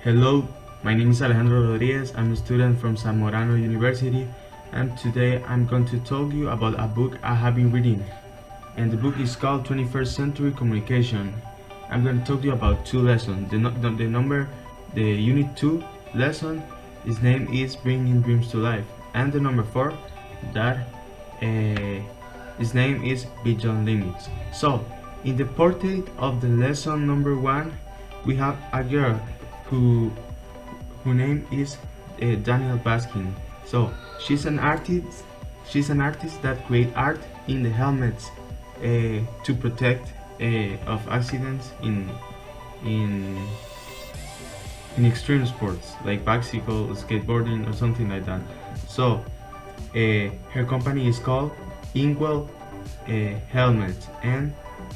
Hello, my name is Alejandro Rodriguez. I'm a student from Zamora University, and today I'm going to tell you about a book I have been reading. And the book is called 21st Century Communication. I'm going to talk to you about two lessons. The Unit 2 lesson, its name is Bringing Dreams to Life. And the number 4, that its name is Beyond Limits. So, in the portrait of the lesson number 1, we have a girl who name is Daniel Baskin. So she's an artist. She's an artist that create art in the helmets to protect of accidents in extreme sports like bicycle, skateboarding, or something like that. So her company is called Inkwell Helmets, and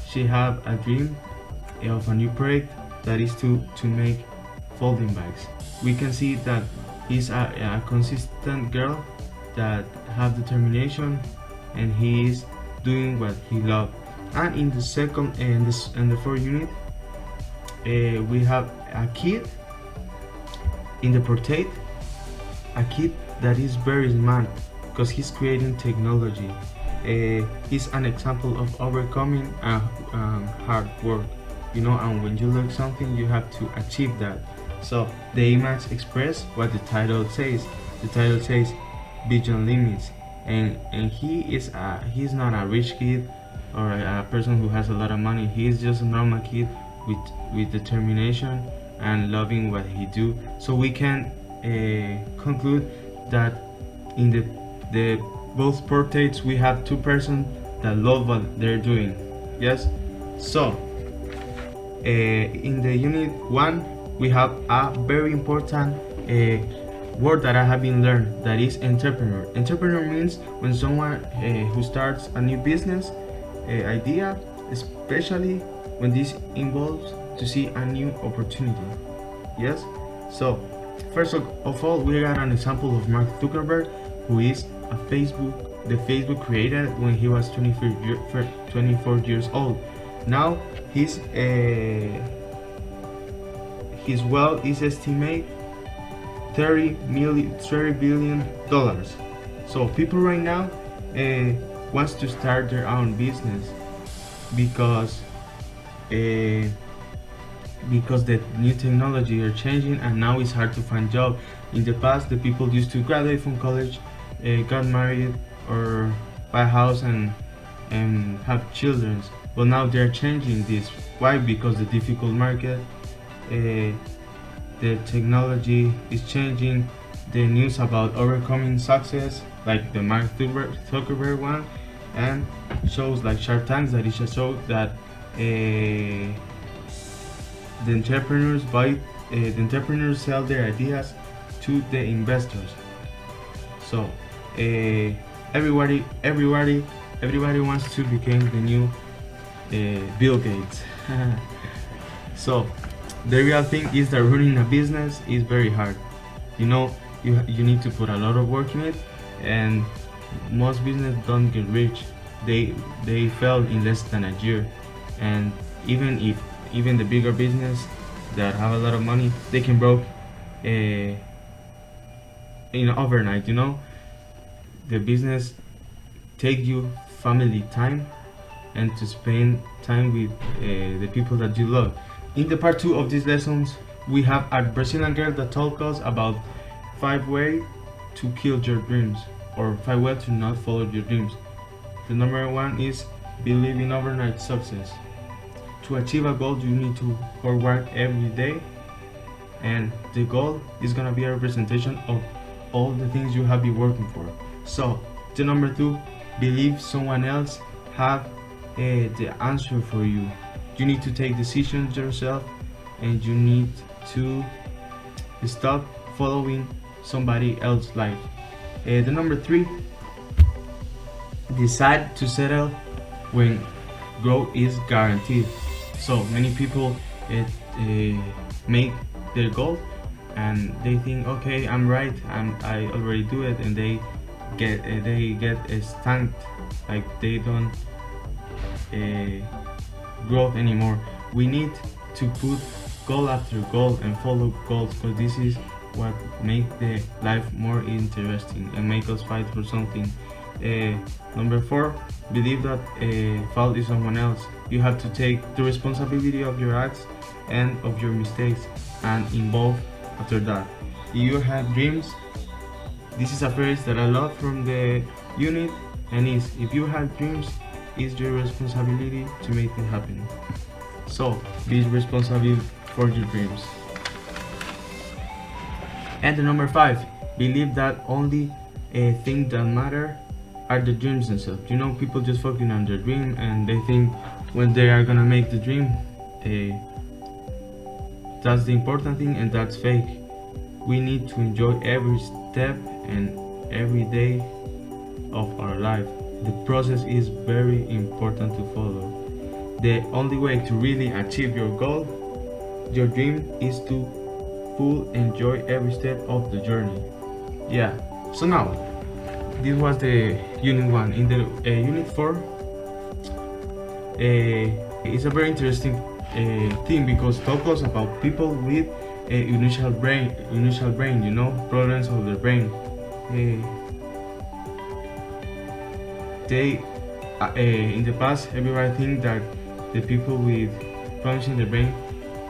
she have a dream of a new project that is to make folding bags. We can see that he's a consistent girl that have determination, and he is doing what he loves. And in the second and the fourth unit, we have a kid in the portrait, a kid that is very smart because he's creating technology. He's an example of overcoming hard work, and when you learn something, you have to achieve that. So the image express what the title says. The title says Beyond Limits, and he's not a rich kid or a person who has a lot of money. He's just a normal kid with determination and loving what he do. So we can conclude that in the both portraits we have two persons that love what they're doing. Yes. So in the unit 1 we have a very important word that I have been learned, that is entrepreneur. Entrepreneur means when someone who starts a new business idea, especially when this involves to see a new opportunity. Yes. So first of all, we got an example of Mark Zuckerberg, who is the Facebook created when he was 24 years old. Now his wealth is estimated $30 billion. So people right now wants to start their own business because the new technology are changing, and now it's hard to find job. In the past, the people used to graduate from college, got married, or buy a house and have children. But now they're changing this. Why? Because the difficult market, the technology is changing. The news about overcoming success, like the Mark Zuckerberg one, and shows like Shark Tank, that is a show that the entrepreneurs sell their ideas to the investors. So everybody wants to become the new Bill Gates. So the real thing is that running a business is very hard. You need to put a lot of work in it, and most business don't get rich. They fail in less than a year. And even the bigger business that have a lot of money, they can broke overnight. The business take you family time and to spend time with the people that you love. In the part 2 of these lessons, we have a Brazilian girl that told us about 5 ways to kill your dreams, or 5 ways to not follow your dreams. The number 1 is believe in overnight success. To achieve a goal, you need to hard work every day, and the goal is gonna be a representation of all the things you have been working for. So the number 2, believe someone else have the answer for you. You need to take decisions yourself, and you need to stop following somebody else's life. The number 3, decide to settle when growth is guaranteed. So many people make their goal and they think, okay, I'm right, I already do it, and they get stunned, like they don't growth anymore. We need to put goal after goal and follow goals, because this is what makes the life more interesting and make us fight for something. Number 4, believe that fault is someone else. You have to take the responsibility of your acts and of your mistakes and involve after that. If you have dreams, this is a phrase that I love from the unit, and is, if you have dreams, it's your responsibility to make it happen. So be responsible for your dreams. And the number 5, believe that only things that matter are the dreams themselves. You know, people just focus on their dream and they think when they are gonna make the dream, that's the important thing, and that's fake. We need to enjoy every step and every day of our life. The process is very important to follow. The only way to really achieve your goal, your dream, is to full enjoy every step of the journey. Yeah, so now this was the unit 1. In the unit 4, it's a very interesting thing, because it talks about people with initial brain, you know, problems of the brain. They in the past, everybody think that the people with problems in the brain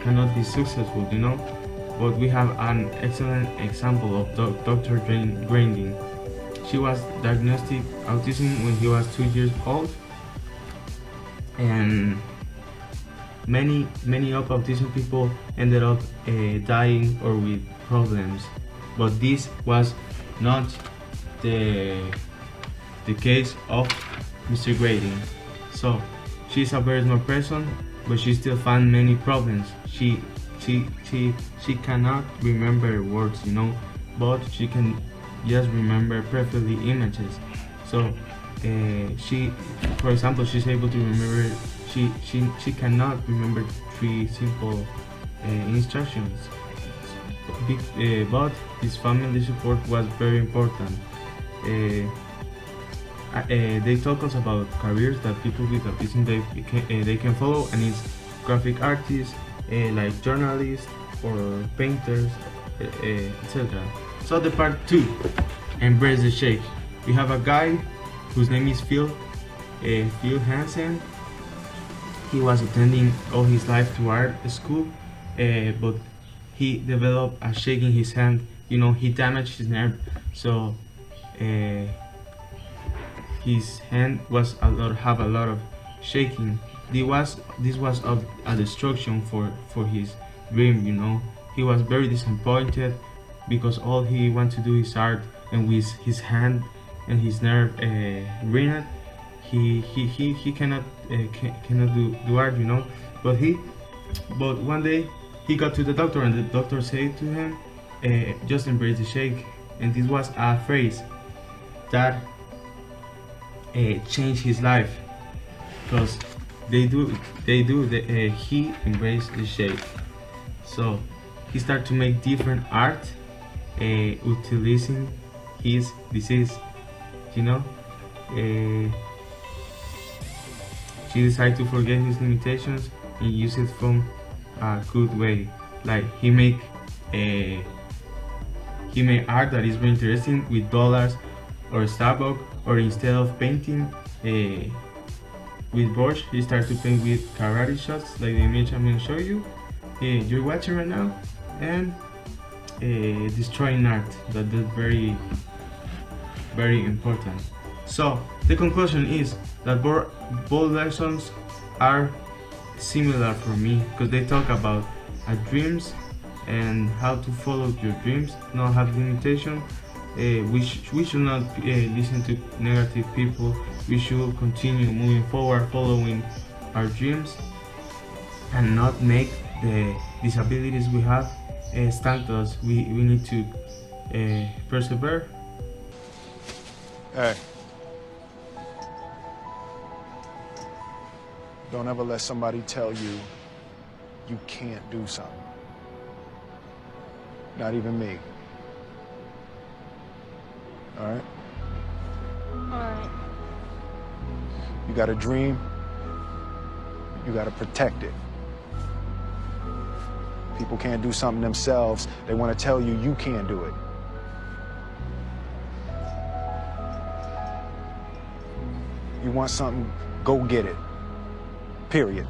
cannot be successful, you know, but we have an excellent example of Dr. Grandin. She was diagnosed autism when he was 2 years old, and many of autism people ended up dying or with problems, but this was not the case of Mr. Grandin. So she's a very smart person, but she still found many problems. She cannot remember words, you know, but she can just remember perfectly images. So she, for example, she's able to remember, she cannot remember 3 simple instructions, but his family support was very important. They talk us about careers that people with autism they can follow, and it's graphic artists, like journalists or painters, etc. So the part 2, embrace the shake. We have a guy whose name is Phil Hansen. He was attending all his life to art school, but he developed a shake in his hand. You know, he damaged his nerve, so his hand was have a lot of shaking. This was a destruction for his dream. You know, he was very disappointed because all he wanted to do is art, and with his hand and his nerve ruined, he cannot do art, you know. But one day he got to the doctor, and the doctor said to him, just embrace the shake. And this was a phrase that changed his life, because he embraced the shake. So he started to make different art, utilizing his disease, you know. He decided to forget his limitations and use it from a good way. Like he made art that is very interesting with dollars or Starbucks, or instead of painting with brush, he started to paint with karate shots, like the image I'm going to show you. You're watching right now, and destroying art. That is very, very important. So the conclusion is that both lessons are similar for me, because they talk about dreams and how to follow your dreams, not have limitation. We should not listen to negative people. We should continue moving forward, following our dreams, and not make the disabilities we have stand us. We need to persevere. Hey, don't ever let somebody tell you you can't do something. Not even me. All right? All right. You got a dream, you got to protect it. People can't do something themselves. They want to tell you you can't do it. You want something, go get it. Period.